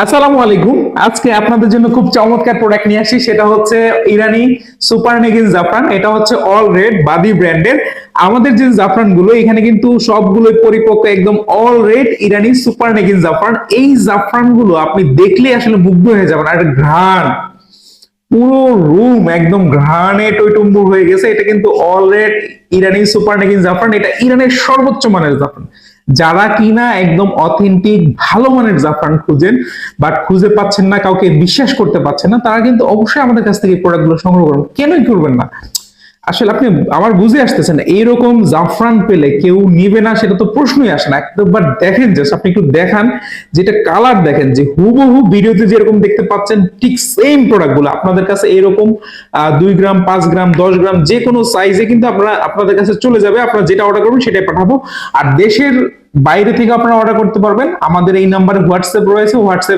আসসালামু আলাইকুম। আজকে আপনাদের জন্য খুব চমৎকার প্রোডাক্ট নিয়ে আসি, সেটা হচ্ছে ইরানি সুপার নেগিন জাফরান। এটা হচ্ছে অল রেড বাদি ব্র্যান্ডের। আমাদের যে জাফরান গুলো এখানে কিন্তু সবগুলোই পরিপক্ক, একদম অল রেড ইরানি সুপার নেগিন জাফরান। এই জাফরান গুলো আপনি দেখলেই আসলে মুগ্ধ হয়ে যাবেন। আর ঘ্রাণ, পুরো রুম একদম ঘ্রাণে টইটুম্বুর হয়ে গেছে। এটা কিন্তু অল রেড ইরানি সুপার নেগিন জাফরান। এটা ইরানের সর্বোচ্চ মানের জাফরান। যারা কিনা একদম অথেন্টিক ভালো মানের জাফরান খুঁজেন বাট খুঁজে পাচ্ছেন না, কাউকে বিশ্বাস করতে পারছেন না, তারা কিন্তু অবশ্যই আমাদের কাছ থেকে প্রোডাক্ট গুলো সংগ্রহ করবেন। কেনই করবেন না? আসলে আপনি আমার বুঝে আসতেছেন এইরকম জাফরান পেলে কেউ নিবে না, সেটা তো প্রশ্নই আসে না। একবার দেখেন, জাস্ট আপনি একটু দেখান, যেটা কালার দেখেন, যে হুবহু ভিডিওতে যেরকম দেখতে পাচ্ছেন ঠিক সেম প্রোডাক্ট গুলো আপনাদের কাছে এরকম 2 গ্রাম, 5 গ্রাম, 10 গ্রাম যে কোনো সাইজে কিন্তু আপনাদের কাছে চলে যাবে। আপনারা যেটা অর্ডার করবেন সেটাই পাঠাবো। আর দেশের বাইরে থেকে আপনারা অর্ডার করতে পারবেন, আমাদের এই নাম্বারে হোয়াটসঅ্যাপ রয়েছে, হোয়াটসঅ্যাপ